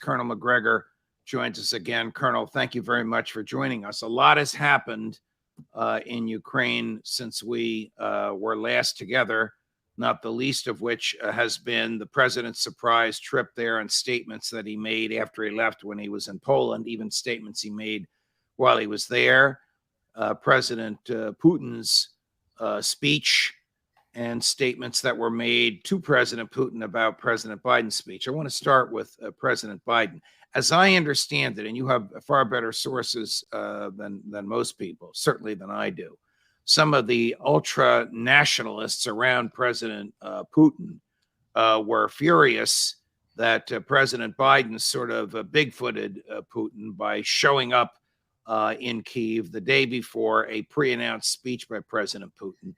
Colonel McGregor joins us again. Colonel, thank you very much for joining us. A lot has happened in Ukraine since we were last together, not the least of which has been the president's surprise trip there and statements that he made after he left when he was in Poland, even statements he made while he was there, President Putin's speech, and statements that were made to President Putin about President Biden's speech. I want to start with President Biden. As I understand it, and you have far better sources than most people, certainly than I do, some of the ultra nationalists around President Putin were furious that President Biden sort of bigfooted Putin by showing up in Kyiv the day before a pre-announced speech by President Putin.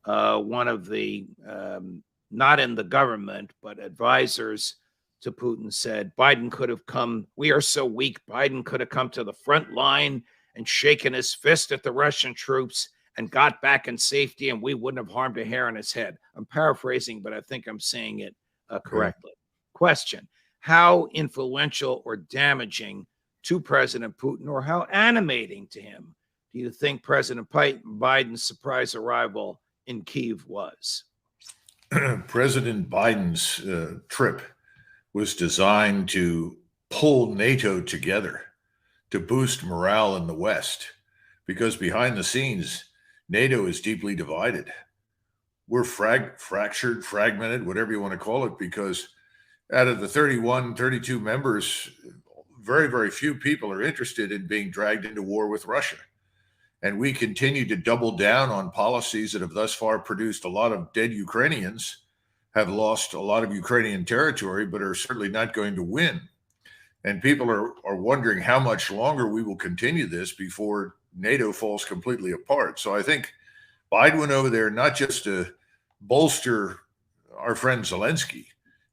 One of the, not in the government, but advisors to Putin said, Biden could have come, we are so weak, Biden could have come to the front line and shaken his fist at the Russian troops and got back in safety, and we wouldn't have harmed a hair on his head. I'm paraphrasing, but I think I'm saying it correctly. Question: how influential or damaging to President Putin, or how animating to him, do you think President Biden's surprise arrival in Kyiv was? President Biden's trip was designed to pull NATO together, to boost morale in the West, because behind the scenes, NATO is deeply divided. We're fractured, fragmented, whatever you want to call it, because out of the 31, 32 members, very, very few people are interested in being dragged into war with Russia. And we continue to double down on policies that have thus far produced a lot of dead Ukrainians, have lost a lot of Ukrainian territory, but are certainly not going to win. And people are wondering how much longer we will continue this before NATO falls completely apart. So I think Biden went over there not just to bolster our friend Zelensky.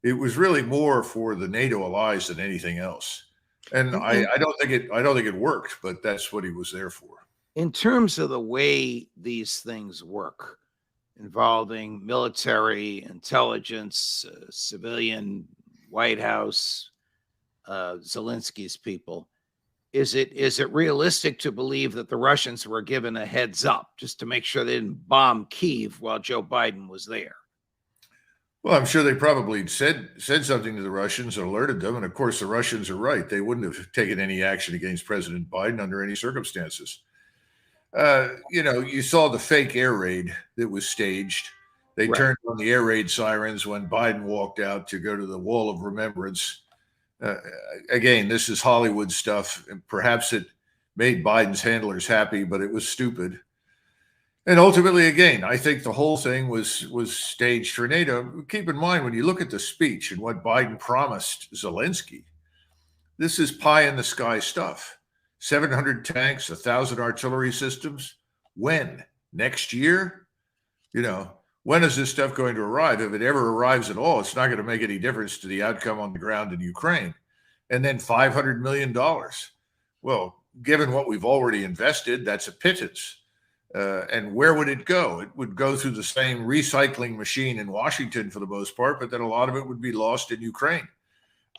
It was really more for the NATO allies than anything else. And I don't think it worked, but that's what he was there for. In terms of the way these things work, involving military, intelligence, civilian, White House, Zelensky's people, is it realistic to believe that the Russians were given a heads up just to make sure they didn't bomb Kyiv while Joe Biden was there? Well, I'm sure they probably said something to the Russians and alerted them. And of course, the Russians are right. They wouldn't have taken any action against President Biden under any circumstances. You saw the fake air raid that was staged. They turned on the air raid sirens when Biden walked out to go to the Wall of Remembrance. Again, this is Hollywood stuff. And perhaps it made Biden's handlers happy, but it was stupid. And ultimately, again, I think the whole thing was staged for NATO. Keep in mind, when you look at the speech and what Biden promised Zelensky, this is pie in the sky stuff. 700 tanks, 1,000 artillery systems. When? Next year? When is this stuff going to arrive? If it ever arrives at all, it's not going to make any difference to the outcome on the ground in Ukraine. And then $500 million. Well, given what we've already invested, that's a pittance. And where would it go? It would go through the same recycling machine in Washington for the most part, but then a lot of it would be lost in Ukraine.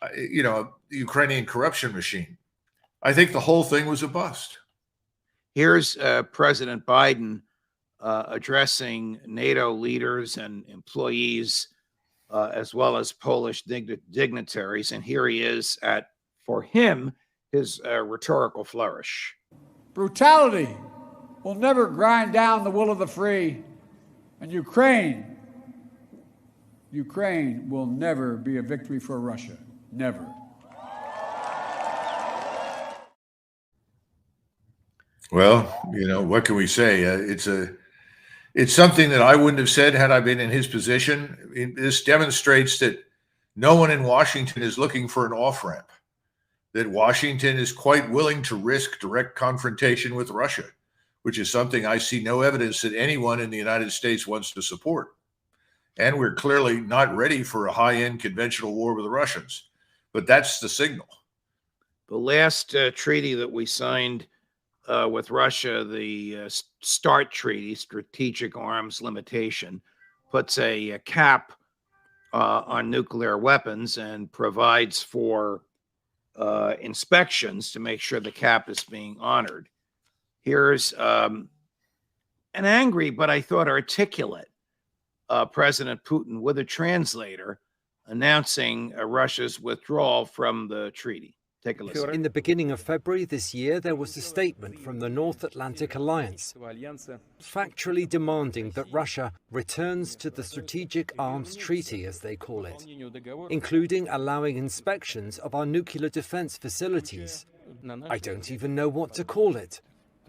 The Ukrainian corruption machine. I think the whole thing was a bust. Here's President Biden addressing NATO leaders and employees, as well as Polish dignitaries. And here he is for him, his rhetorical flourish. Brutality will never grind down the will of the free. And Ukraine will never be a victory for Russia. Never. Well, what can we say? It's something that I wouldn't have said had I been in his position. This demonstrates that no one in Washington is looking for an off-ramp, that Washington is quite willing to risk direct confrontation with Russia, which is something I see no evidence that anyone in the United States wants to support. And we're clearly not ready for a high-end conventional war with the Russians. But that's the signal. The last treaty that we signed with Russia, the START Treaty, Strategic Arms Limitation, puts a cap on nuclear weapons and provides for inspections to make sure the cap is being honored. Here's an angry, but I thought articulate President Putin with a translator announcing Russia's withdrawal from the treaty. Take a listen. In the beginning of February this year, there was a statement from the North Atlantic Alliance factually demanding that Russia returns to the Strategic Arms Treaty, as they call it, including allowing inspections of our nuclear defense facilities. I don't even know what to call it.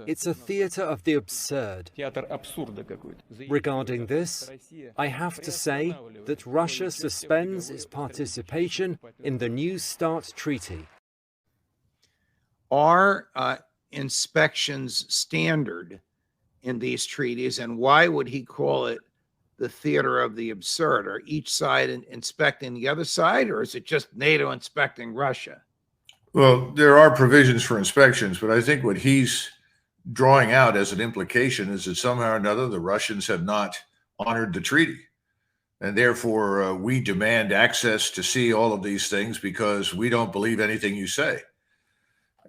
It's a theater of the absurd. Regarding this, I have to say that Russia suspends its participation in the New START Treaty. Are inspections standard in these treaties, and why would he call it the theater of the absurd? Are each side inspecting the other side, or is it just NATO inspecting Russia? Well, there are provisions for inspections, but I think what he's drawing out as an implication is that somehow or another the Russians have not honored the treaty. And therefore, we demand access to see all of these things because we don't believe anything you say.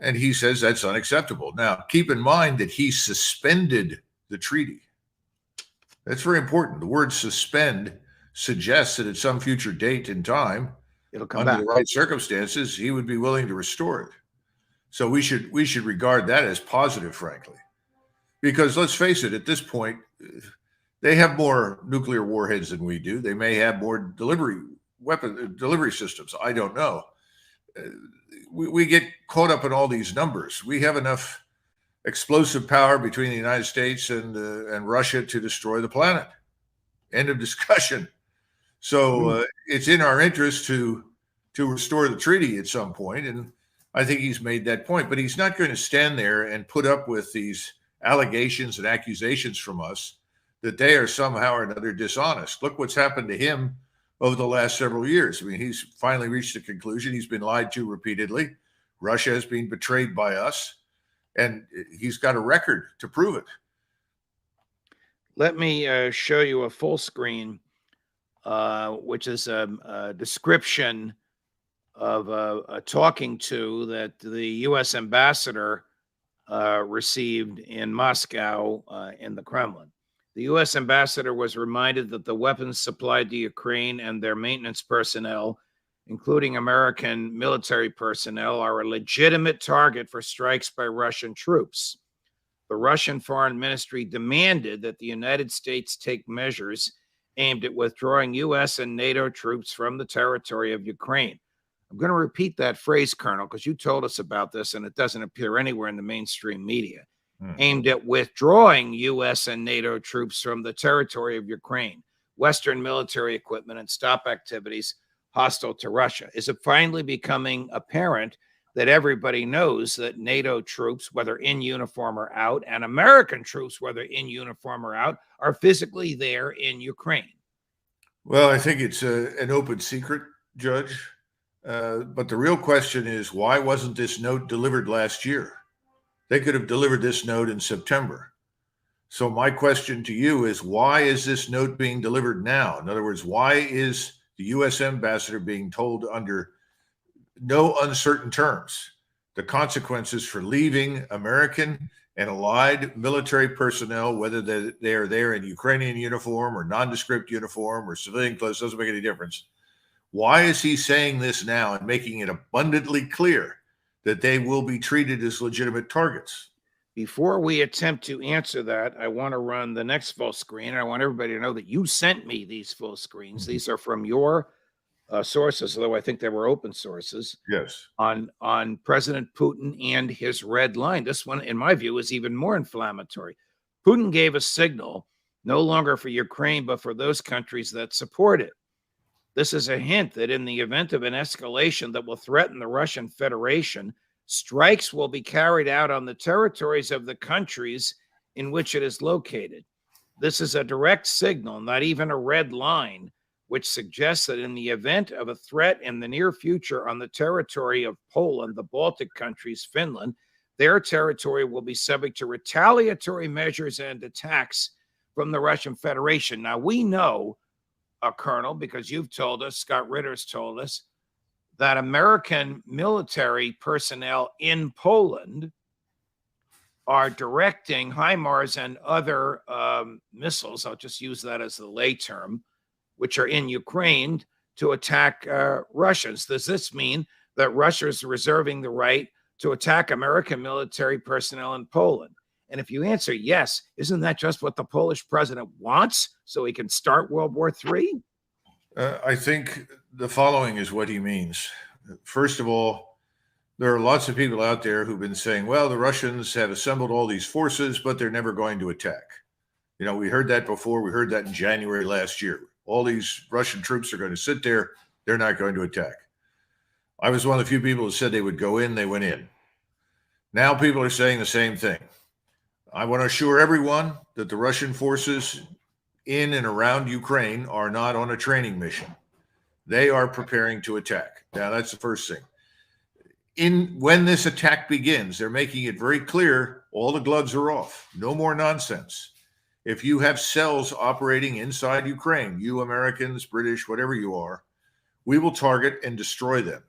And he says that's unacceptable. Now, keep in mind that he suspended the treaty. That's very important. The word suspend suggests that at some future date in time, It'll come under back. the right circumstances, he would be willing to restore it. So we should regard that as positive, frankly, because let's face it, at this point, they have more nuclear warheads than we do. They may have more delivery systems. I don't know. We get caught up in all these numbers. We have enough explosive power between the United States and Russia to destroy the planet. End of discussion. So it's in our interest to restore the treaty at some point, and I think he's made that point. But he's not going to stand there and put up with these allegations and accusations from us that they are somehow or another dishonest. Look what's happened to him over the last several years. I mean, he's finally reached the conclusion he's been lied to repeatedly. Russia has been betrayed by us, and he's got a record to prove it. Let me show you a full screen, which is a description of a talking to that the U.S. ambassador received in Moscow in the Kremlin. The U.S. ambassador was reminded that the weapons supplied to Ukraine and their maintenance personnel, including American military personnel, are a legitimate target for strikes by Russian troops. The Russian Foreign Ministry demanded that the United States take measures aimed at withdrawing U.S. and NATO troops from the territory of Ukraine. I'm going to repeat that phrase, Colonel, because you told us about this and it doesn't appear anywhere in the mainstream media. Aimed at withdrawing U.S. and NATO troops from the territory of Ukraine, Western military equipment, and stop activities hostile to Russia. Is it finally becoming apparent that everybody knows that NATO troops, whether in uniform or out, and American troops, whether in uniform or out, are physically there in Ukraine? Well, I think it's an open secret, Judge. But the real question is, why wasn't this note delivered last year? They could have delivered this note in September. So my question to you is, why is this note being delivered now? In other words, why is the U.S. ambassador being told under no uncertain terms the consequences for leaving American and allied military personnel, whether they are there in Ukrainian uniform or nondescript uniform or civilian clothes, doesn't make any difference. Why is he saying this now and making it abundantly clear that they will be treated as legitimate targets? Before we attempt to answer that, I want to run the next full screen. I want everybody to know that you sent me these full screens. These are from your sources, although I think they were open sources. Yes. On President Putin and his red line. This one, in my view, is even more inflammatory. Putin gave a signal no longer for Ukraine, but for those countries that support it. This is a hint that in the event of an escalation that will threaten the Russian Federation, strikes will be carried out on the territories of the countries in which it is located. This is a direct signal, not even a red line, which suggests that in the event of a threat in the near future on the territory of Poland, the Baltic countries, Finland, their territory will be subject to retaliatory measures and attacks from the Russian Federation. Now, we know, Colonel, because you've told us, Scott Ritter's told us, that American military personnel in Poland are directing HIMARS and other missiles, I'll just use that as the lay term, which are in Ukraine to attack Russians. Does this mean that Russia is reserving the right to attack American military personnel in Poland? And if you answer yes, isn't that just what the Polish president wants so he can start World War III? I think the following is what he means. First of all, there are lots of people out there who've been saying, well, the Russians have assembled all these forces, but they're never going to attack. You know, we heard that before. We heard that in January last year. All these Russian troops are going to sit there. They're not going to attack. I was one of the few people who said they would go in. They went in. Now people are saying the same thing. I want to assure everyone that the Russian forces in and around Ukraine are not on a training mission. They are preparing to attack. Now, that's the first thing. When this attack begins, they're making it very clear all the gloves are off. No more nonsense. If you have cells operating inside Ukraine, you Americans, British, whatever you are, we will target and destroy them.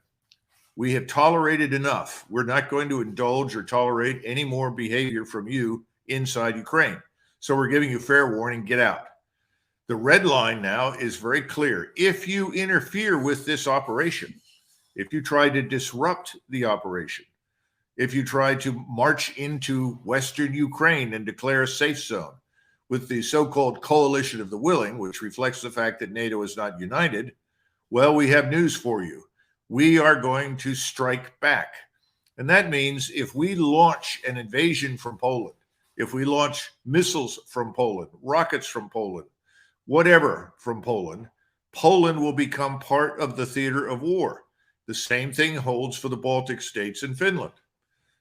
We have tolerated enough. We're not going to indulge or tolerate any more behavior from you inside Ukraine. So we're giving you fair warning, get out. The red line now is very clear. If you interfere with this operation, if you try to disrupt the operation, if you try to march into Western Ukraine and declare a safe zone with the so-called coalition of the willing, which reflects the fact that NATO is not united, well, we have news for you. We are going to strike back. And that means if we launch an invasion from Poland, if we launch missiles from Poland, rockets from Poland, whatever from Poland, Poland will become part of the theater of war. The same thing holds for the Baltic states and Finland.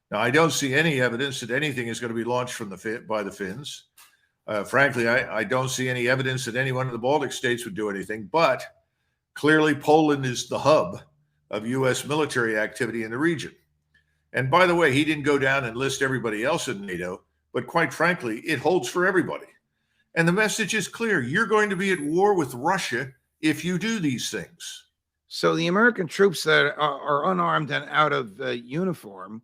Now, I don't see any evidence that anything is going to be launched from by the Finns. Frankly, I don't see any evidence that any one of the Baltic states would do anything, but clearly Poland is the hub of U.S. military activity in the region. And by the way, he didn't go down and list everybody else in NATO, but quite frankly, it holds for everybody. And the message is clear. You're going to be at war with Russia if you do these things. So the American troops that are unarmed and out of uniform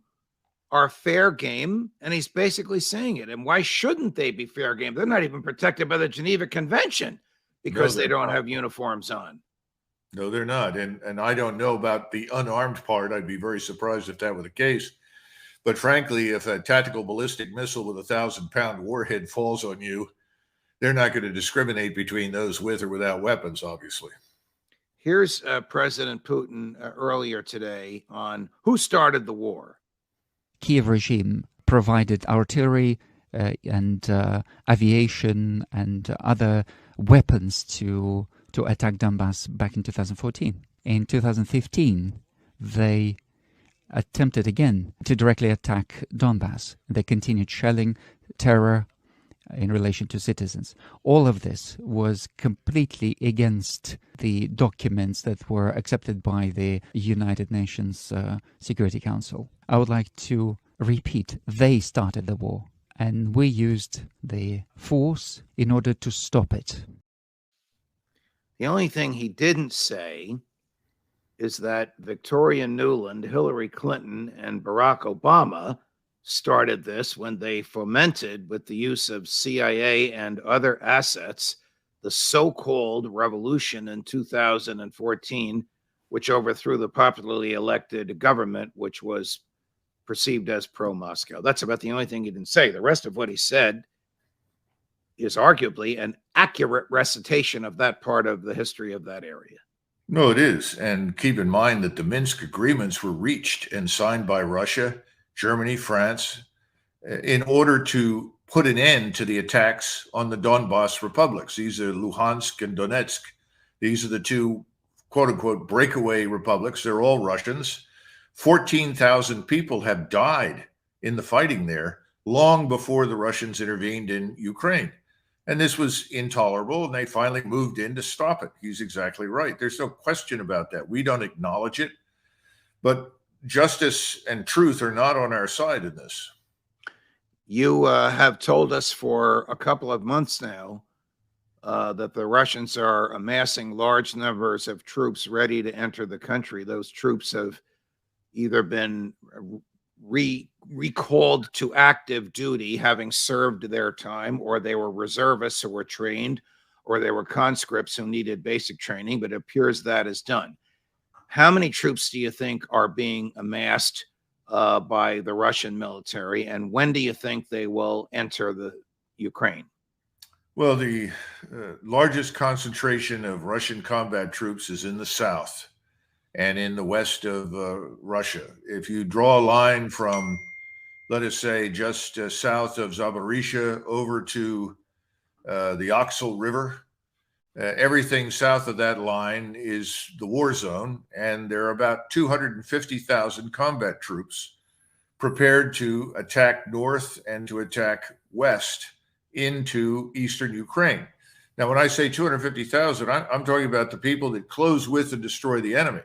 are fair game, and he's basically saying it. And why shouldn't they be fair game? They're not even protected by the Geneva Convention because they don't have uniforms on. No, they're not. And I don't know about the unarmed part. I'd be very surprised if that were the case. But frankly, if a tactical ballistic missile with a 1,000-pound warhead falls on you, they're not going to discriminate between those with or without weapons, obviously. Here's President Putin earlier today on who started the war. Kiev regime provided artillery and aviation and other weapons to attack Donbass back in 2014. In 2015, they attempted again to directly attack Donbass. They continued shelling, terror in relation to citizens. All of this was completely against the documents that were accepted by the United Nations Security Council. I would like to repeat, they started the war, and we used the force in order to stop it. The only thing he didn't say is that Victoria Nuland, Hillary Clinton, and Barack Obama started this when they fomented, with the use of CIA and other assets, the so-called revolution in 2014, which overthrew the popularly elected government, which was perceived as pro-Moscow. That's about the only thing he didn't say. The rest of what he said is arguably an accurate recitation of that part of the history of that area. No, it is. And keep in mind that the Minsk agreements were reached and signed by Russia, Germany, France, in order to put an end to the attacks on the Donbass republics. These are Luhansk and Donetsk. These are the two, quote unquote, breakaway republics. They're all Russians. 14,000 people have died in the fighting there long before the Russians intervened in Ukraine. And this was intolerable, and they finally moved in to stop it. He's exactly right. There's no question about that. We don't acknowledge it, but justice and truth are not on our side in this. You have told us for a couple of months now that the Russians are amassing large numbers of troops ready to enter the country. Those troops have either been recalled to active duty, having served their time, or they were reservists who were trained, or they were conscripts who needed basic training, but it appears that is done. How many troops do you think are being amassed by the Russian military, and when do you think they will enter the Ukraine? Well, the largest concentration of Russian combat troops is in the south and in the west of Russia. If you draw a line from, let us say, just south of Zaporizhia over to the Oxal River, everything south of that line is the war zone, and there are about 250,000 combat troops prepared to attack north and to attack west into eastern Ukraine. Now, when I say 250,000, I'm talking about the people that close with and destroy the enemy.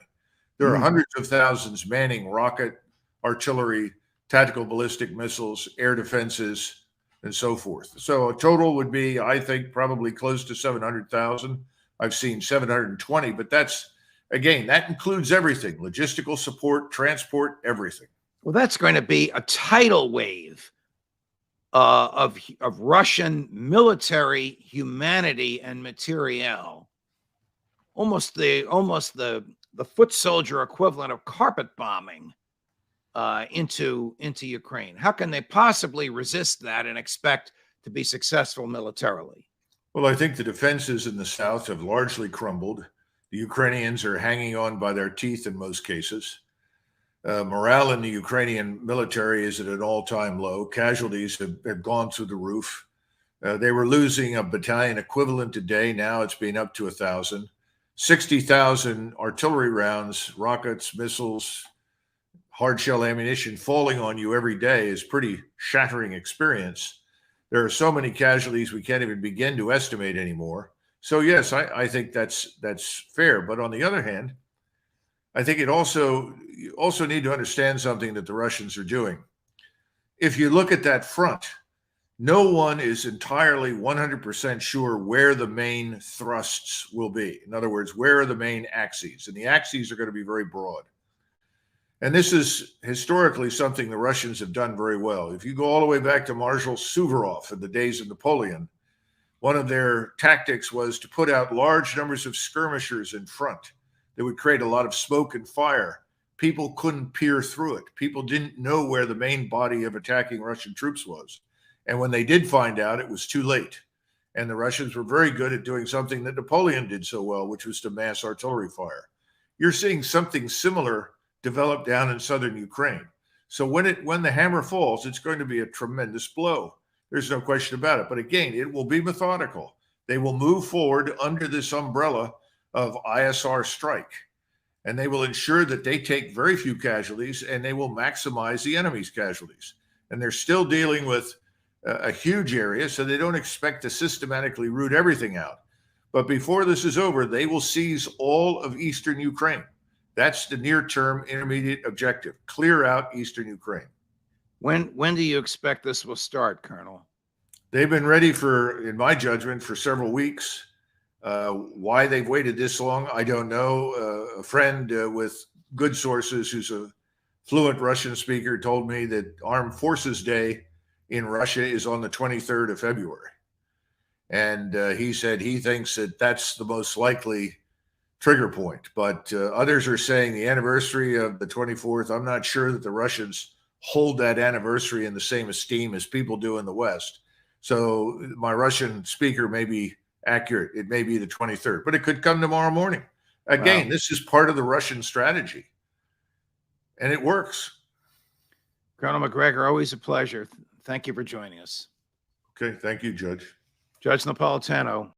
There are hundreds of thousands manning rocket, artillery, tactical ballistic missiles, air defenses, and so forth. So a total would be, I think, probably close to 700,000. I've seen 720, but that's, again, that includes everything: logistical support, transport, everything. Well, that's going to be a tidal wave of Russian military humanity and materiel, almost the foot soldier equivalent of carpet bombing into Ukraine. How can they possibly resist that and expect to be successful militarily? Well, I think the defenses in the south have largely crumbled. The Ukrainians are hanging on by their teeth in most cases. Morale in the Ukrainian military is at an all-time low. Casualties have gone through the roof. They were losing a battalion equivalent a day. Now it's been up to 1,000. 60,000 artillery rounds, rockets, missiles, hard shell ammunition falling on you every day is pretty shattering experience. There are so many casualties we can't even begin to estimate anymore. So yes, I think that's fair. But on the other hand, I think you also need to understand something that the Russians are doing. If you look at that front, no one is entirely 100% sure where the main thrusts will be. In other words, where are the main axes? And the axes are going to be very broad. And this is historically something the Russians have done very well. If you go all the way back to Marshal Suvorov in the days of Napoleon, one of their tactics was to put out large numbers of skirmishers in front. That would create a lot of smoke and fire. People couldn't peer through it. People didn't know where the main body of attacking Russian troops was. And when they did find out, it was too late. And the Russians were very good at doing something that Napoleon did so well, which was to mass artillery fire. You're seeing something similar develop down in southern Ukraine. So when the hammer falls, it's going to be a tremendous blow. There's no question about it. But again, it will be methodical. They will move forward under this umbrella of ISR strike, and they will ensure that they take very few casualties and they will maximize the enemy's casualties. And they're still dealing with a huge area, so they don't expect to systematically root everything out. But before this is over, they will seize all of eastern Ukraine. That's the near-term intermediate objective: clear out eastern Ukraine. When do you expect this will start, Colonel? They've been ready for, in my judgment, for several weeks. Why they've waited this long, I don't know. A friend with good sources who's a fluent Russian speaker told me that Armed Forces Day in Russia is on the 23rd of February. And he said he thinks that that's the most likely trigger point. But others are saying the anniversary of the 24th. I'm not sure that the Russians hold that anniversary in the same esteem as people do in the West. So my Russian speaker may be accurate. It may be the 23rd, but it could come tomorrow morning. Again, This is part of the Russian strategy, and it works. Colonel McGregor, always a pleasure. Thank you for joining us. Okay. Thank you, Judge. Judge Napolitano.